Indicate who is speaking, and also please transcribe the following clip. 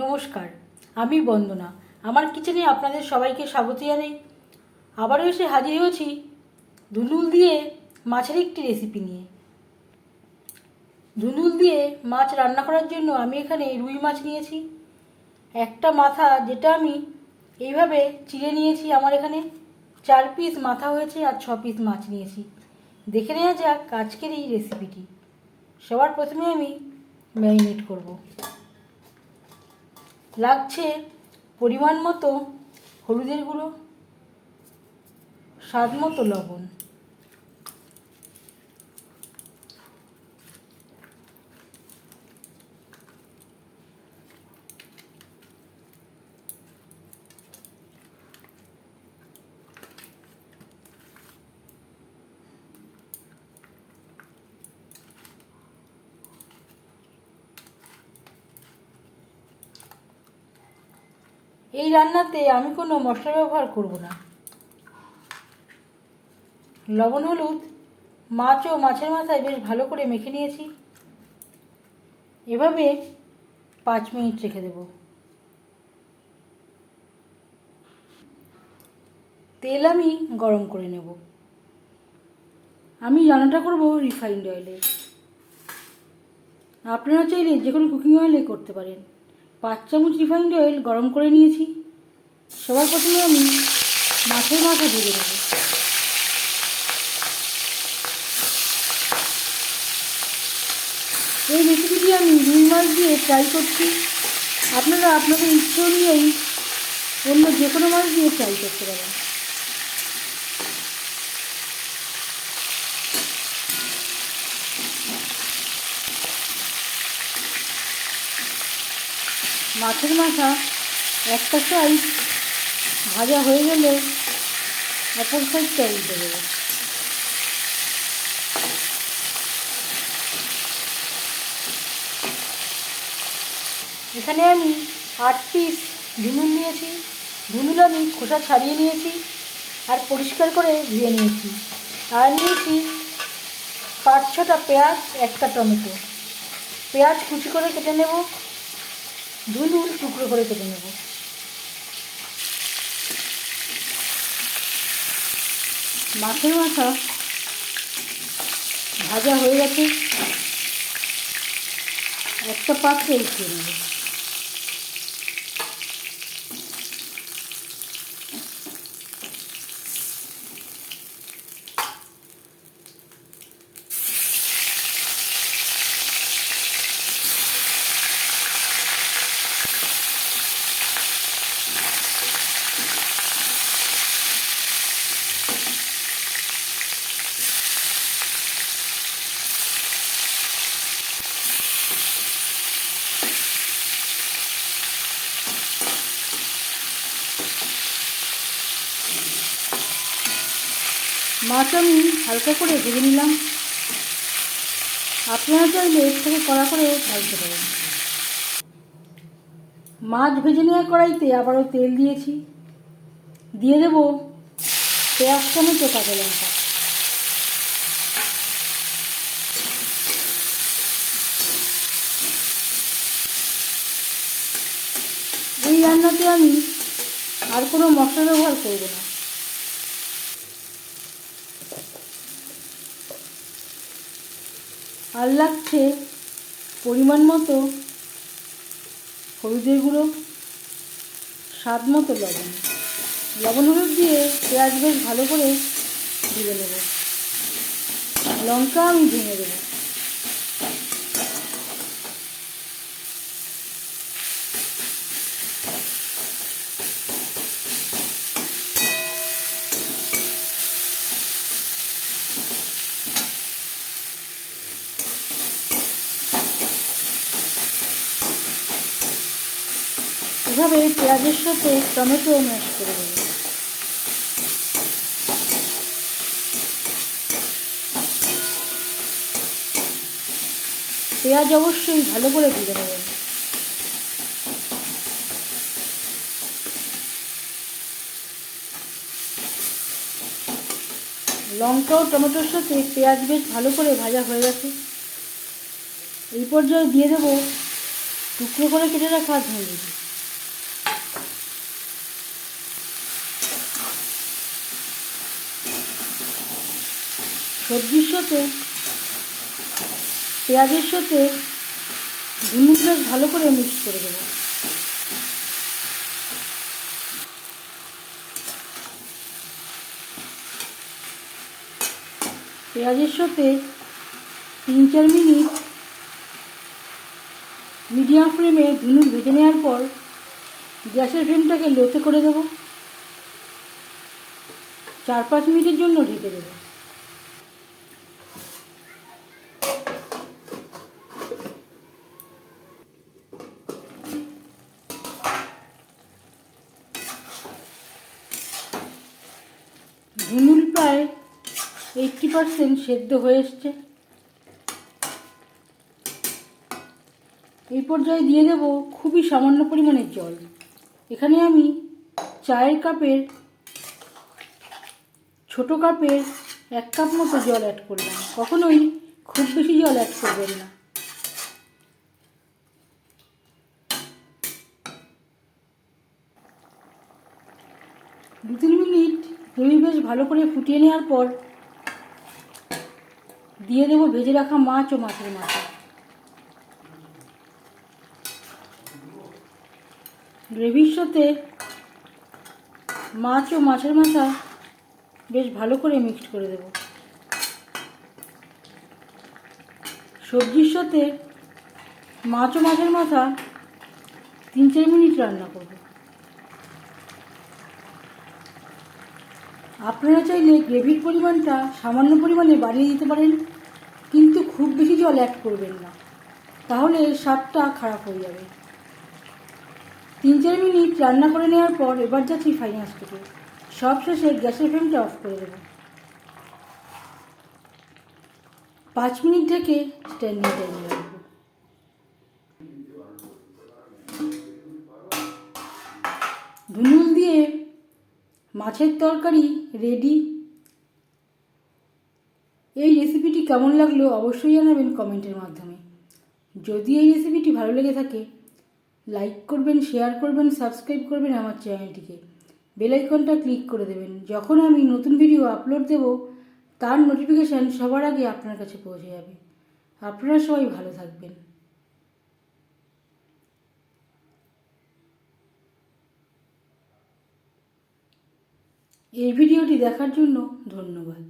Speaker 1: নমস্কার, আমি বন্দনা। আমার কিচেনে আপনাদের সবাইকে স্বাগত জানাই। আবারও এসে হাজির হয়েছি ধুনুল দিয়ে মাছের একটি রেসিপি নিয়ে। ধুনুল দিয়ে মাছ রান্না করার জন্য আমি এখানে রুই মাছ নিয়েছি। একটা মাথা, যেটা আমি এইভাবে চিড়ে নিয়েছি। আমার এখানে 4 পিস মাথা হয়েছে আর 6 পিস মাছ নিয়েছি। দেখে নেওয়া যাক আজকের এই রেসিপিটি। সবার প্রথমে আমি ম্যারিনেট করব। লাগছে পরিমাণ মতো হলুদের গুঁড়ো, স্বাদ মতো লবণ, এই রান্নাতে আমি কোনো মশলা ব্যবহার করব না। লবণ হলুদ মাছ ও মাছের মাথায় বেশ ভালো করে মেখে নিয়েছি। এভাবে 5 মিনিট রেখে দেব। তেল আমি গরম করে নেব। আমি রান্নাটা করব রিফাইন্ড অয়েলে। আপনারা চাইলে যে কোনো কুকিং অয়েলে করতে পারেন। 5 চামচ রিফাইন্ড অয়েল গরম করে নিয়েছি। সবার প্রথমে আমি মাছের মাথা ভেজে নেব। এই রেসিপিটি আমি রুই মাছ দিয়ে ট্রাই করছি। আপনারা আপনাদের ইচ্ছে অনুযায়ী অন্য যে কোনো মাছ দিয়ে ট্রাই করতে পারেন। মাছের মাথা একটা সাইড ভাজা হয়ে গেলে অপর সাইডটা উল্টে দেবো। এখানে আমি 8 পিস ধুনুল নিয়েছি। ধুনুল আমি খোসা ছাড়িয়ে নিয়েছি আর পরিষ্কার করে ধুয়ে নিয়েছি। আর নিয়েছি 5-6টা পেঁয়াজ, একটা টমেটো। পেঁয়াজ কুচি করে কেটে নেব, ধুনুল টুকরো করে কেটে নেব। মাছের মাথা ভাজা হয়ে গেছে, একটা পাত্রে উঠিয়ে নেব। মাছ আমি হালকা করে ভেজে নিলাম। আপনারা চাইলে এর থেকে কড়া করেও ভাজতে পারেন। মাছ ভেজে নেওয়া কড়াইতে আবারও তেল দিয়েছি। দিয়ে দেব পেঁয়াজ, টমেটো, কাঁচা লঙ্কা। এই রান্নাতে আমি আর কোনো মশলা ব্যবহার করব না। আর লাগছে পরিমাণ মতো হলুদের গুঁড়ো, স্বাদ মতো লবণ। লবণ হলুদ দিয়ে পেঁয়াজ বেশ ভালো করে ভেজে নেব। লঙ্কা আমি ভেঙে দেবো। এভাবে পেঁয়াজের সাথে টমেটো ম্যাশ করে দেব। পেঁয়াজ অবশ্যই ভালো করে ভেজে নেবেন। লঙ্কা ও টমেটোর সাথে পেঁয়াজ বেশ ভালো করে ভাজা হয়ে গেছে। এই পর্যায়ে দিয়ে দেব টুকরো করে কেটে রাখা ধুনুল। সবজির সাথে পেঁয়াজের সাথে ধুনুল বেশ ভালো করে মিক্স করে দেবো। পেঁয়াজের সাথে 3-4 মিনিট মিডিয়াম ফ্লেমে ধুনুল ভেজে নেওয়ার পর গ্যাসের ফ্লেমটাকে লোতে করে দেবো। 4-5 মিনিটের জন্য ঢেকে দেবো। ধুনুল প্রায় 80% সেদ্ধ হয়ে এসছে। এই পর্যায়ে দিয়ে দেব খুবই সামান্য পরিমাণের জল। এখানে আমি চায়ের কাপের ছোট কাপের 1 কাপ মতো জল অ্যাড করলাম। কখনোই খুব বেশি জল অ্যাড করবেন না। দু 3 মিনিট গ্রেভি বেশ ভালো করে ফুটিয়ে নেওয়ার পর দিয়ে দেবো ভেজে রাখা মাছ ও মাছের মাথা। গ্রেভির সাথে মাছ ও মাছের মাথা বেশ ভালো করে মিক্সড করে দেব। সবজির সাথে মাছ ও মাছের মাথা 3-4 মিনিট রান্না করব। আপনারা চাইলে গ্রেভির পরিমাণটা সামান্য পরিমাণে বাড়িয়ে দিতে পারেন, কিন্তু খুব বেশি জল অ্যাড করবেন না, তাহলে স্বাদটা খারাপ হয়ে যাবে। 3-4 মিনিট রান্না করে নেওয়ার পর এবার যাচ্ছি ফাইনাল স্টেপে। সব শেষে গ্যাসের ফ্লেমটা অফ করে দেবো। 5 মিনিট ঢেকে স্ট্যান্ডিং টাইমে রাখবো। ধুনুল দিয়ে মাছের তরকারি রেডি। এই রেসিপিটি কেমন লাগলো অবশ্যই জানাবেন কমেন্টের মাধ্যমে। যদি এই রেসিপিটি ভালো লেগে থাকে লাইক করবেন, শেয়ার করবেন, সাবস্ক্রাইব করবেন আমার চ্যানেলটিকে। বেল আইকনটা ক্লিক করে দেবেন। যখন আমি নতুন ভিডিও আপলোড দেব তার নোটিফিকেশান সবার আগে আপনার কাছে পৌঁছে যাবে। আপনারা সবাই ভালো থাকবেন। এই ভিডিওটি দেখার জন্য ধন্যবাদ।